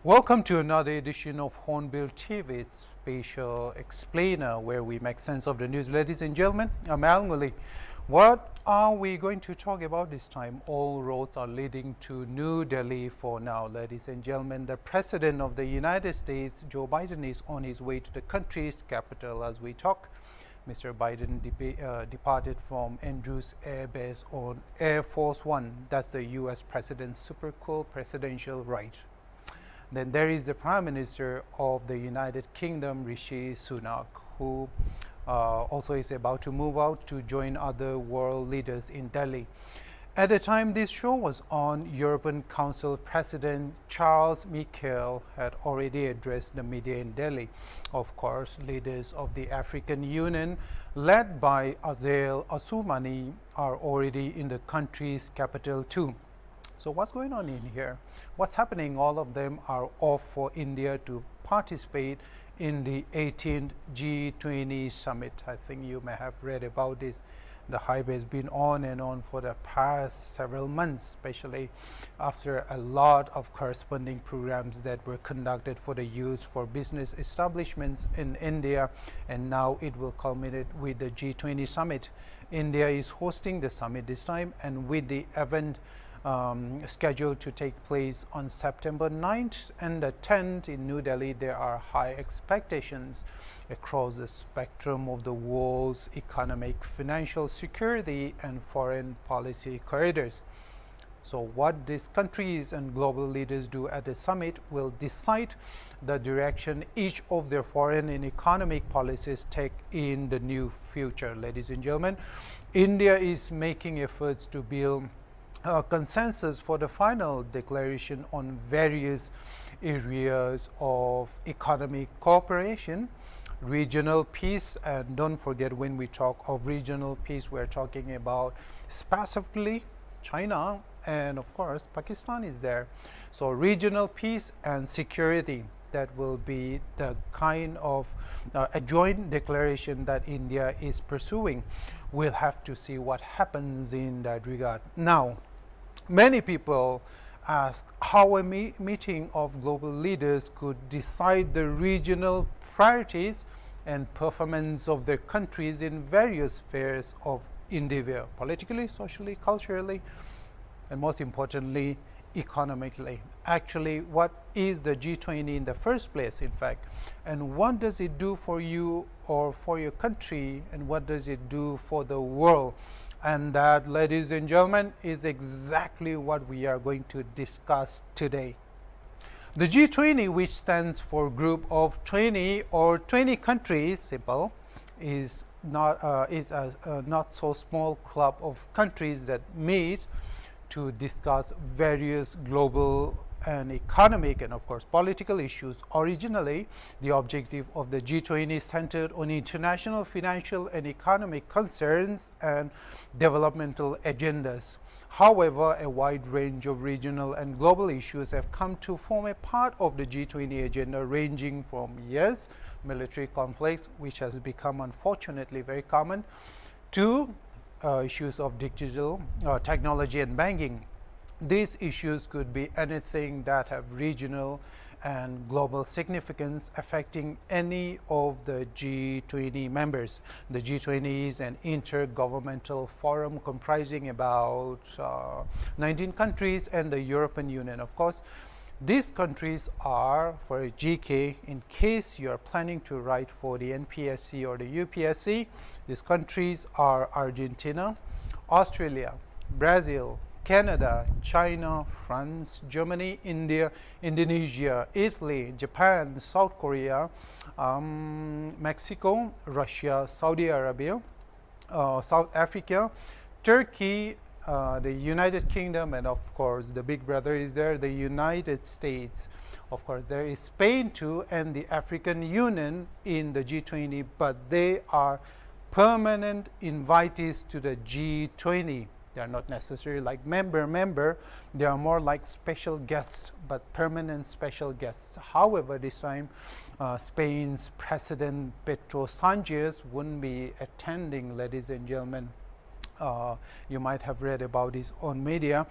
Welcome to another edition of Hornbill TV, Spatial Explainer, where we make sense of the news. Ladies and gentlemen, I'm Al Muli. What are we going to talk about this time? All roads are leading to New Delhi for now, ladies and gentlemen. The President of the United States, Joe Biden, is on his way to the country's capital as we talk. Mr. Biden departed from Andrews Air Base on Air Force One. That's the U.S. President's super cool presidential right. Then there is the Prime Minister of the United Kingdom, Rishi Sunak, who also is about to move out to join other world leaders in Delhi. At the time this show was on, European Council President Charles Michel had already addressed the media in Delhi. Of course, leaders of the African Union, led by Azel Assoumani, are already in the country's capital too. So what's going on in here? What's happening? All of them are off for India to participate in the 18th G20 summit. I think you may have read about this. The hype has been on and on for the past several months, especially after a lot of corresponding programs that were conducted for the youth, for business establishments in India, and now it will culminate with the G20 summit. India is hosting the summit this time, and with the event scheduled to take place on September 9th and the 10th in New Delhi, there are high expectations across the spectrum of the world's economic, financial, security, and foreign policy corridors. So what these countries and global leaders do at the summit will decide the direction each of their foreign and economic policies take in the new future. Ladies and gentlemen, India is making efforts to build consensus for the final declaration on various areas of economic cooperation, regional peace, and don't forget, when we talk of regional peace, we're talking about specifically China, and of course Pakistan is there. So regional peace and security, that will be the kind of a joint declaration that India is pursuing. We'll have to see what happens in that regard. Now, many people ask how a meeting of global leaders could decide the regional priorities and performance of their countries in various spheres of endeavor, politically, socially, culturally, and most importantly, economically. Actually, what is the G20 in the first place, in fact, and what does it do for you or for your country, and what does it do for the world? And that, ladies and gentlemen, is exactly what we are going to discuss today. The G20, which stands for Group of 20 or 20 countries, simple, is a not so small club of countries that meet to discuss various global and economic and of course political issues. Originally, the objective of the G20 centered on international financial and economic concerns and developmental agendas. However, a wide range of regional and global issues have come to form a part of the G20 agenda, ranging from, yes, military conflicts, which has become unfortunately very common, to issues of digital technology and banking. These issues could be anything that have regional and global significance affecting any of the G20 members. The G20 is an intergovernmental forum comprising about 19 countries and the European Union. Of course, these countries are, for a GK, in case you are planning to write for the NPSC or the UPSC, these countries are Argentina, Australia, Brazil, Canada, China, France, Germany, India, Indonesia, Italy, Japan, South Korea, Mexico, Russia, Saudi Arabia, South Africa, Turkey, the United Kingdom, and of course the big brother is there, the United States. Of course, there is Spain too, and the African Union in the G20, but they are permanent invitees to the G20. They are not necessarily like member, they are more like special guests, but permanent special guests. However, this time Spain's President Pedro Sanchez wouldn't be attending, ladies and gentlemen. You might have read about this on media.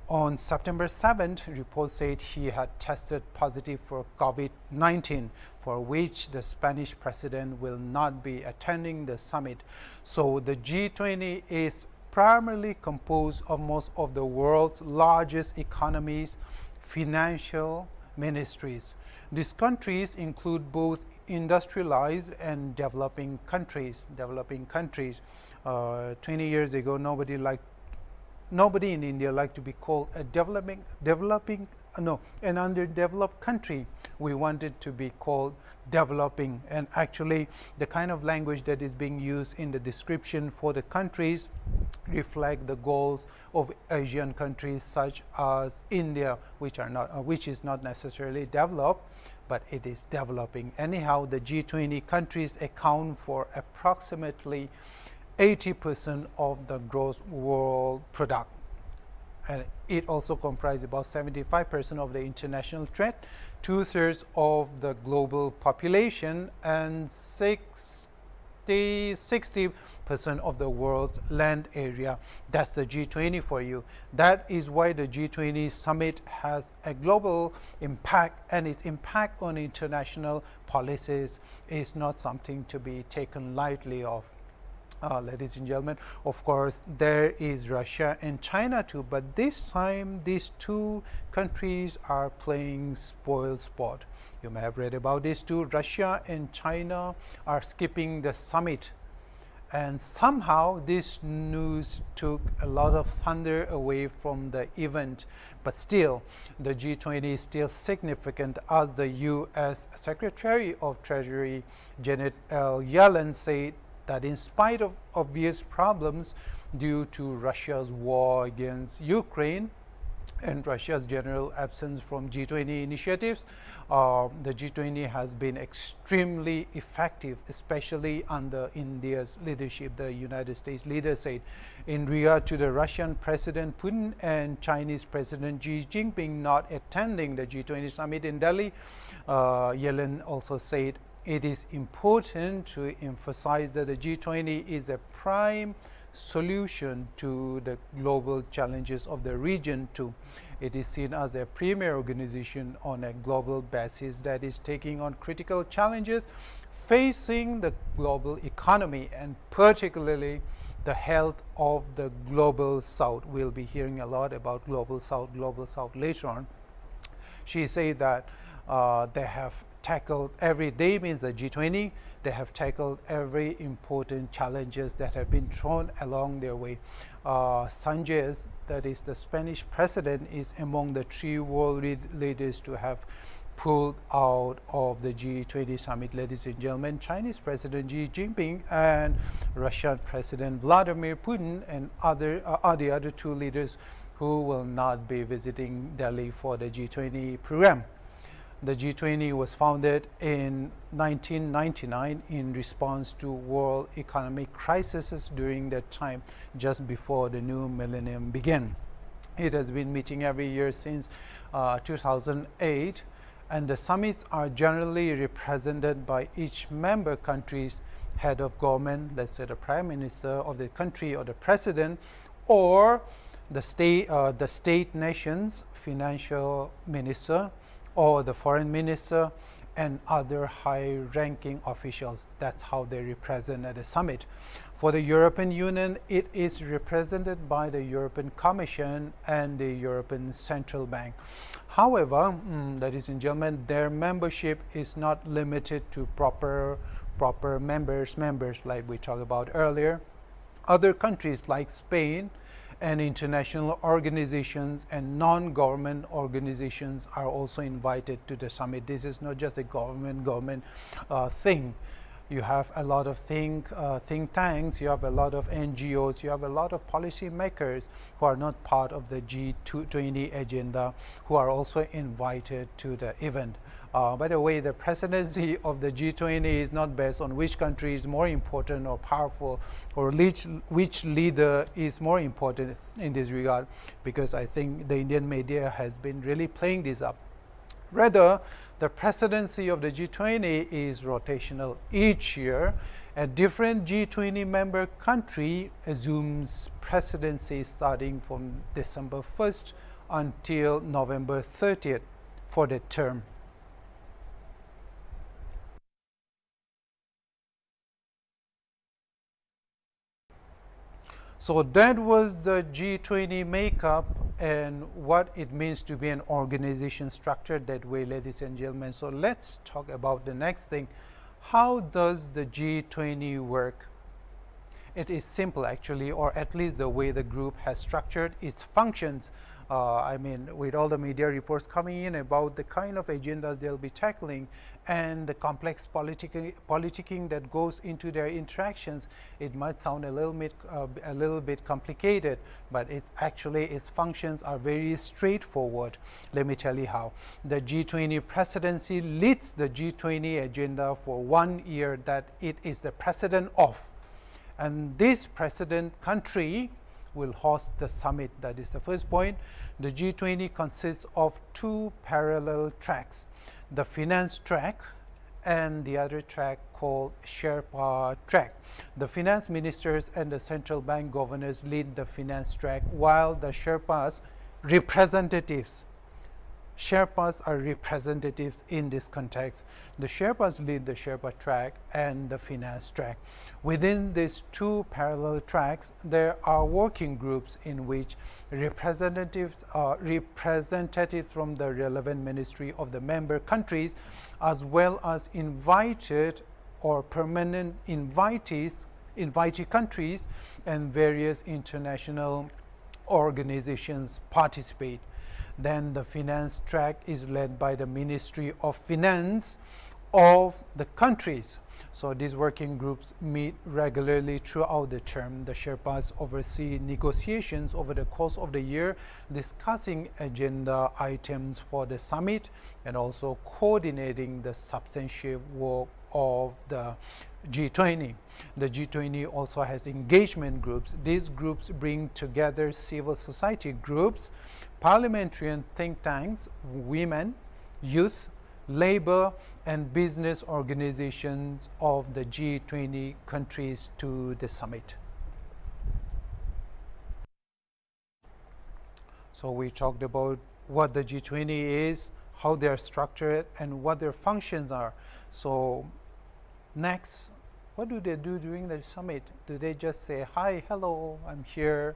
On September 7th, reports said he had tested positive for COVID-19, for which the Spanish president will not be attending the summit. So the G20 is primarily composed of most of the world's largest economies, financial ministries. These countries include both industrialized and developing countries. 20 years ago, nobody in India liked to be called a an underdeveloped country. We wanted to be called developing, and actually the kind of language that is being used in the description for the countries reflect the goals of Asian countries such as India, which is not necessarily developed, but it is developing. Anyhow, the G20 countries account for approximately 80% of the gross world product, and it also comprises about 75% of the international trade, 2/3 of the global population, and 60% of the world's land area. That's the G20 for you. That is why the G20 summit has a global impact, and its impact on international policies is not something to be taken lightly of. Ladies and gentlemen, of course, there is Russia and China too, but this time these two countries are playing spoil sport. You may have read about this too. Russia and China are skipping the summit, and somehow this news took a lot of thunder away from the event. But still, the G20 is still significant, as the U.S. Secretary of Treasury Janet Yellen said that in spite of obvious problems due to Russia's war against Ukraine and Russia's general absence from G20 initiatives, the G20 has been extremely effective, especially under India's leadership, the United States leader said. In regard to the Russian President Putin and Chinese President Xi Jinping not attending the G20 summit in Delhi, Yellen also said it is important to emphasize that the G20 is a prime solution to the global challenges of the region too. It is seen as a premier organization on a global basis that is taking on critical challenges facing the global economy, and particularly the health of the global south. We'll be hearing a lot about global south later on. She said that they have tackled every day, means the G20, they have tackled every important challenges that have been thrown along their way. Sanchez, that is the Spanish president, is among the 3 world leaders to have pulled out of the G20 summit. Ladies and gentlemen, Chinese President Xi Jinping and Russian President Vladimir Putin and are the other 2 leaders who will not be visiting Delhi for the G20 program. The G20 was founded in 1999 in response to world economic crises during that time, just before the new millennium began. It has been meeting every year since 2008, and the summits are generally represented by each member country's head of government, let's say the prime minister of the country or the president, or the state nation's financial minister, or the foreign minister, and other high-ranking officials. That's how they represent at the summit. For the European Union, it is represented by the European Commission and the European Central Bank. However, ladies and gentlemen, their membership is not limited to proper members like we talked about earlier. Other countries like Spain and international organizations and non-government organizations are also invited to the summit. This is not just a government thing. You have a lot of think tanks, you have a lot of NGOs, you have a lot of policy makers who are not part of the G20 agenda, who are also invited to the event. By the way, the presidency of the G20 is not based on which country is more important or powerful, or which leader is more important in this regard, because I think the Indian media has been really playing this up. Rather, the presidency of the G20 is rotational. Each year, a different G20 member country assumes presidency starting from December 1st until November 30th for the term. So that was the G20 makeup and what it means to be an organization structured that way, ladies and gentlemen. So let's talk about the next thing. How does the G20 work? It is simple actually, or at least the way the group has structured its functions. I mean, with all the media reports coming in about the kind of agendas they'll be tackling and the complex politicking that goes into their interactions, it might sound a little bit complicated, but it's actually, its functions are very straightforward. Let me tell you how. The G20 presidency leads the G20 agenda for 1 year that it is the president of. And this president country will host the summit. That is the first point. The G20 consists of 2 parallel tracks, the finance track and the other track called Sherpa track. The finance ministers and the central bank governors lead the finance track, while the Sherpas are representatives in this context. The Sherpas lead the Sherpa track and the finance track. Within these 2 parallel tracks, there are working groups in which representatives from the relevant ministry of the member countries, as well as invited or permanent invitee countries and various international organizations participate. Then the finance track is led by the Ministry of Finance of the countries. So these working groups meet regularly throughout the term. The Sherpas oversee negotiations over the course of the year, discussing agenda items for the summit and also coordinating the substantive work of the G20. The G20 also has engagement groups. These groups bring together civil society groups, parliamentarian think tanks, women, youth, labor, and business organizations of the G20 countries to the summit. So we talked about what the G20 is, how they are structured, and what their functions are. So next, what do they do during the summit? Do they just say, hi, hello, I'm here?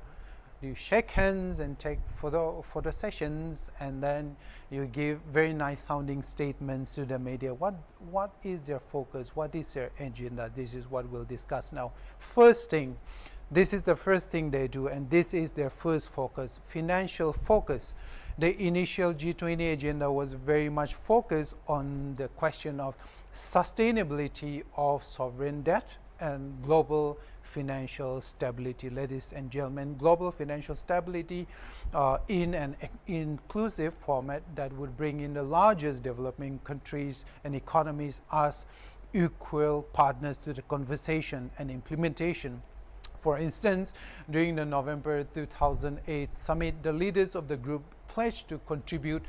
Do you shake hands and take photo sessions, and then you give very nice sounding statements to the media? What is their focus? What is their agenda? This is what we'll discuss now. First thing, this is the first thing they do, and this is their first focus, financial focus. The initial G20 agenda was very much focused on the question of sustainability of sovereign debt and global financial stability. Ladies and gentlemen, global financial stability in an inclusive format that would bring in the largest developing countries and economies as equal partners to the conversation and implementation. For instance, during the November 2008 summit, the leaders of the group pledged to contribute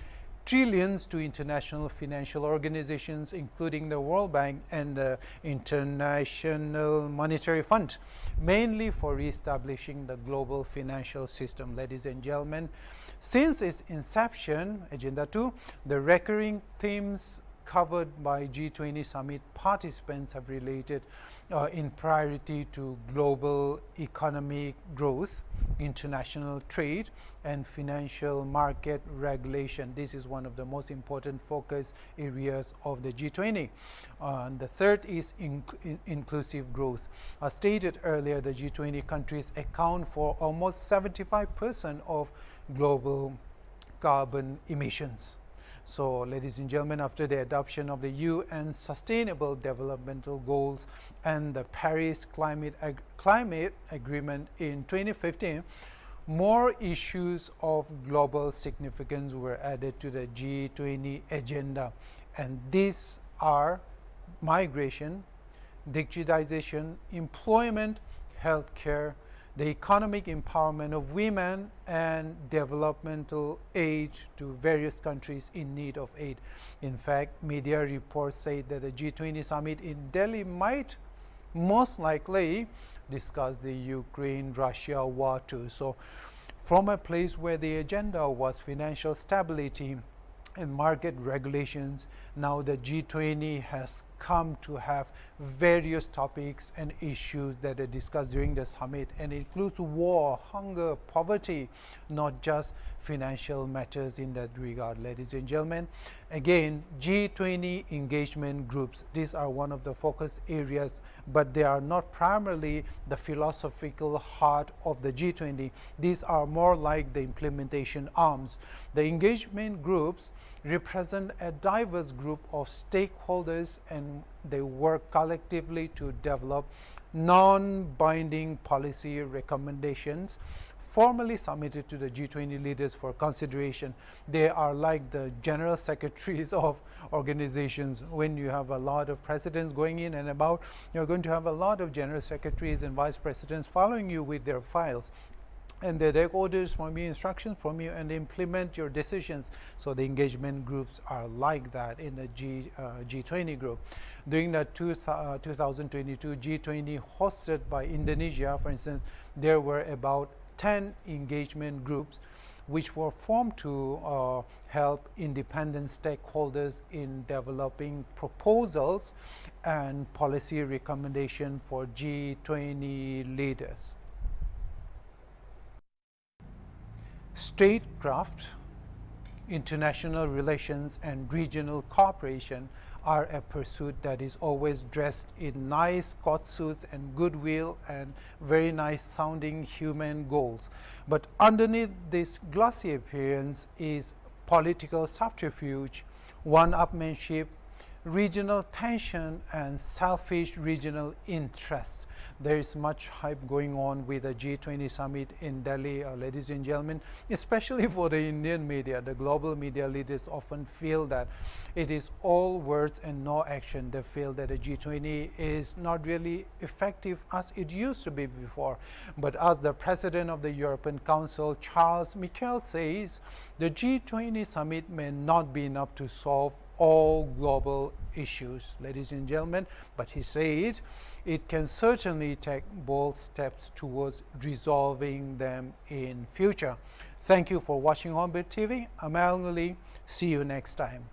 trillions to international financial organizations, including the World Bank and the International Monetary Fund, mainly for reestablishing the global financial system. Ladies and gentlemen, since its inception, Agenda 2, the recurring themes covered by G20 summit participants have related in priority to global economic growth, international trade, and financial market regulation. This is one of the most important focus areas of the G20. The third is inclusive growth. As stated earlier, the G20 countries account for almost 75% of global carbon emissions. So, ladies and gentlemen, after the adoption of the UN Sustainable Developmental Goals and the Paris Climate Agreement in 2015, more issues of global significance were added to the G20 agenda, and these are migration, digitization, employment, healthcare, the economic empowerment of women, and developmental aid to various countries in need of aid. In fact, media reports say that the G20 summit in Delhi might most likely discuss the Ukraine-Russia war too. So from a place where the agenda was financial stability and market regulations. Now the G20 has come to have various topics and issues that are discussed during the summit, and it includes war, hunger, poverty, not just financial matters in that regard. Ladies and gentlemen, again, G20 engagement groups, these are one of the focus areas, but they are not primarily the philosophical heart of the G20. These are more like the implementation arms. The engagement groups represent a diverse group of stakeholders, and they work collectively to develop non-binding policy recommendations formally submitted to the G20 leaders for consideration. They are like the general secretaries of organizations. When you have a lot of presidents going in and about, you're going to have a lot of general secretaries and vice presidents following you with their files, and they take orders from you, instructions from you, and implement your decisions. So the engagement groups are like that in the G20 group. During the 2022 G20 hosted by Indonesia, for instance, there were about 10 engagement groups which were formed to help independent stakeholders in developing proposals and policy recommendation for G20 leaders. Statecraft, international relations, and regional cooperation are a pursuit that is always dressed in nice court suits and goodwill and very nice sounding human goals. But underneath this glossy appearance is political subterfuge, one-upmanship, regional tension, and selfish regional interest. There is much hype going on with the G20 summit in Delhi, ladies and gentlemen, especially for the Indian media. The global media leaders often feel that it is all words and no action. They feel that the G20 is not really effective as it used to be before. But as the president of the European Council, Charles Michel, says, the G20 summit may not be enough to solve all global issues, ladies and gentlemen, but he said it can certainly take bold steps towards resolving them in future. Thank you for watching Hornbill TV. I'm Al. See you next time.